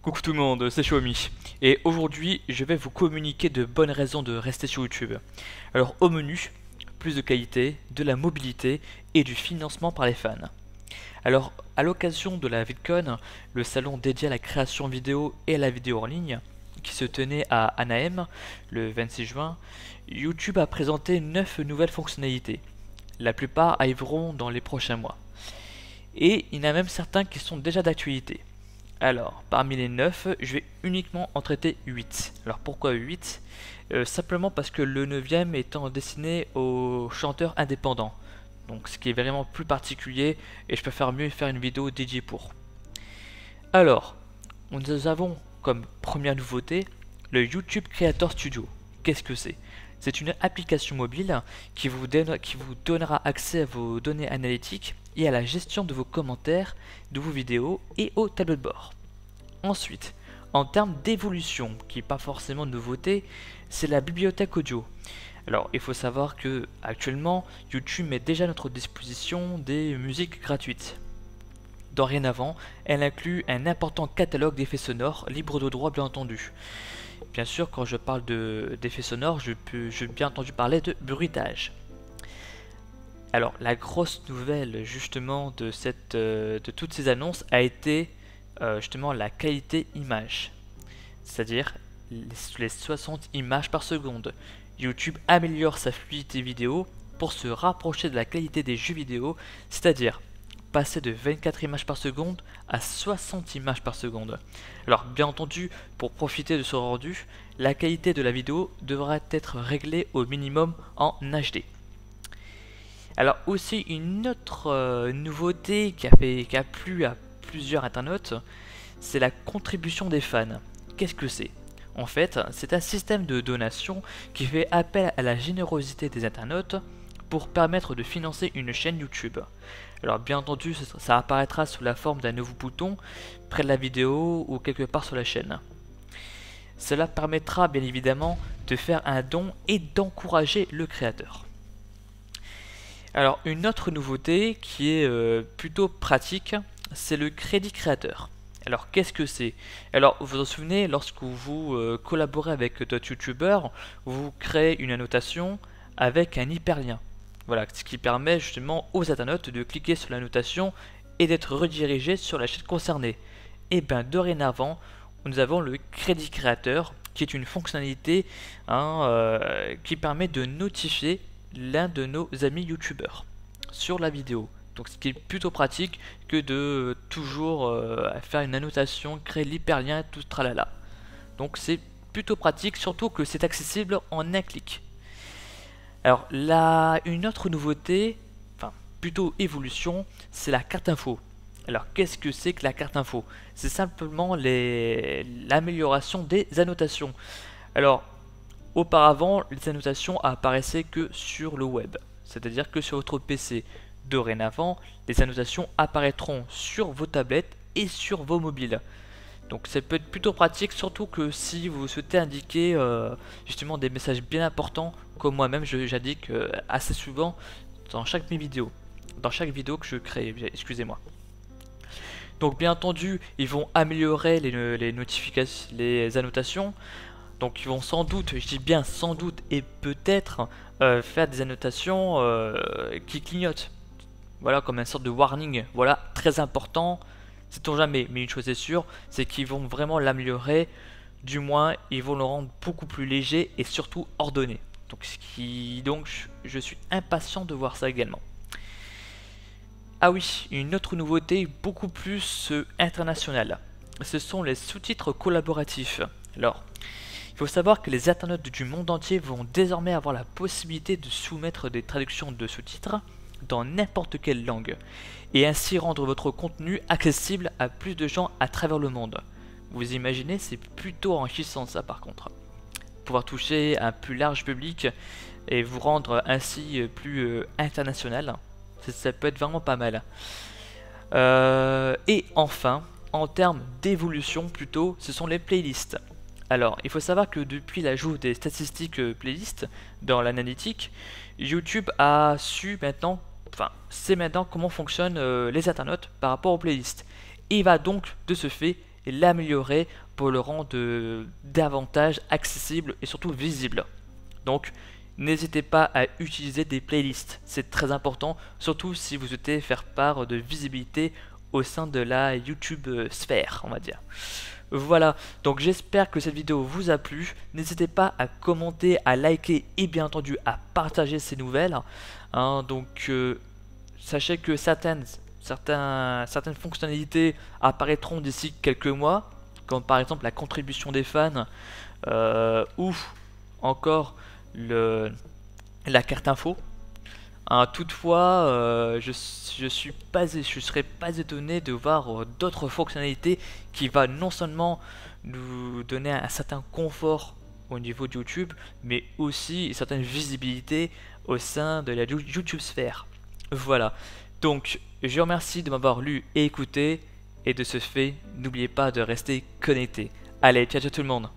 Coucou tout le monde, c'est Xiaomi et aujourd'hui je vais vous communiquer de bonnes raisons de rester sur YouTube. Alors au menu, plus de qualité, de la mobilité et du financement par les fans. Alors à l'occasion de la VidCon, le salon dédié à la création vidéo et à la vidéo en ligne, qui se tenait à Anaheim le 26 juin, YouTube a présenté 9 nouvelles fonctionnalités. La plupart arriveront dans les prochains mois. Et il y en a même certains qui sont déjà d'actualité. Alors, parmi les 9, je vais uniquement en traiter 8. Alors pourquoi 8? Simplement parce que le 9e étant destiné aux chanteurs indépendants. Donc ce qui est vraiment plus particulier et je préfère mieux faire une vidéo dédiée pour. Alors, nous avons comme première nouveauté le YouTube Creator Studio. Qu'est-ce que c'est? C'est une application mobile qui vous donnera accès à vos données analytiques et à la gestion de vos commentaires, de vos vidéos et au tableau de bord. Ensuite, en termes d'évolution, qui n'est pas forcément de nouveauté, c'est la bibliothèque audio. Alors, il faut savoir que actuellement, YouTube met déjà à notre disposition des musiques gratuites. Dorénavant, elle inclut un important catalogue d'effets sonores, libres de droit bien entendu. Bien sûr, quand je parle d'effets sonores, je peux bien entendu parler de bruitage. Alors, la grosse nouvelle justement de toutes ces annonces a été justement la qualité image, c'est-à-dire les 60 images par seconde. YouTube améliore sa fluidité vidéo pour se rapprocher de la qualité des jeux vidéo, c'est-à-dire passer de 24 images par seconde à 60 images par seconde. Alors bien entendu, pour profiter de ce rendu, la qualité de la vidéo devra être réglée au minimum en HD. Alors aussi une autre nouveauté qui a plu à plusieurs internautes, c'est la contribution des fans. Qu'est-ce que c'est? En fait, c'est un système de donation qui fait appel à la générosité des internautes pour permettre de financer une chaîne YouTube. Alors bien entendu, ça apparaîtra sous la forme d'un nouveau bouton près de la vidéo ou quelque part sur la chaîne. Cela permettra bien évidemment de faire un don et d'encourager le créateur. Alors une autre nouveauté qui est plutôt pratique, c'est le crédit créateur. Alors qu'est-ce que c'est? Alors vous vous en souvenez, lorsque vous collaborez avec d'autres youtubeurs, vous créez une annotation avec un hyperlien. Voilà, ce qui permet justement aux internautes de cliquer sur l'annotation et d'être redirigés sur la chaîne concernée. Et bien dorénavant, nous avons le crédit créateur qui est une fonctionnalité qui permet de notifier l'un de nos amis youtubeurs sur la vidéo. Donc ce qui est plutôt pratique que de toujours faire une annotation, créer l'hyperlien, tout ce tralala. Donc c'est plutôt pratique, surtout que c'est accessible en un clic. Alors une autre nouveauté, enfin plutôt évolution, c'est la carte info. Alors qu'est-ce que c'est que la carte info? C'est simplement l'amélioration des annotations. Alors auparavant, les annotations apparaissaient que sur le web, c'est-à-dire que sur votre PC. Dorénavant, les annotations apparaîtront sur vos tablettes et sur vos mobiles. Donc ça peut être plutôt pratique, surtout que si vous souhaitez indiquer justement des messages bien importants, comme moi-même j'indique assez souvent dans chaque vidéo, que je crée, excusez-moi. Donc bien entendu, ils vont améliorer les notifications, les annotations. Donc ils vont sans doute, je dis bien sans doute et peut-être faire des annotations qui clignotent. Voilà, comme une sorte de warning. Voilà, très important. Sait-on jamais, mais une chose est sûre, c'est qu'ils vont vraiment l'améliorer. Du moins, ils vont le rendre beaucoup plus léger et surtout ordonné. Donc je suis impatient de voir ça également. Ah oui, une autre nouveauté beaucoup plus internationale. Ce sont les sous-titres collaboratifs. Alors, il faut savoir que les internautes du monde entier vont désormais avoir la possibilité de soumettre des traductions de sous-titres dans n'importe quelle langue, et ainsi rendre votre contenu accessible à plus de gens à travers le monde. Vous imaginez, c'est plutôt enrichissant ça par contre. Pouvoir toucher un plus large public et vous rendre ainsi plus international, ça peut être vraiment pas mal. Et enfin, en termes d'évolution plutôt, ce sont les playlists. Alors, il faut savoir que depuis l'ajout des statistiques playlists dans l'analytique, YouTube a su maintenant, sait maintenant comment fonctionnent les internautes par rapport aux playlists. Et il va donc de ce fait l'améliorer pour le rendre davantage accessible et surtout visible. Donc, n'hésitez pas à utiliser des playlists, c'est très important, surtout si vous souhaitez faire part de visibilité au sein de la YouTube sphère, on va dire. Voilà, donc j'espère que cette vidéo vous a plu. N'hésitez pas à commenter, à liker et bien entendu à partager ces nouvelles. Sachez que certaines fonctionnalités apparaîtront d'ici quelques mois, comme par exemple la contribution des fans ou encore la carte info. Toutefois, je serais pas étonné de voir d'autres fonctionnalités qui va non seulement nous donner un certain confort au niveau de YouTube, mais aussi une certaine visibilité au sein de la YouTube sphère. Voilà. Donc, je vous remercie de m'avoir lu et écouté, et de ce fait, n'oubliez pas de rester connecté. Allez, ciao tout le monde.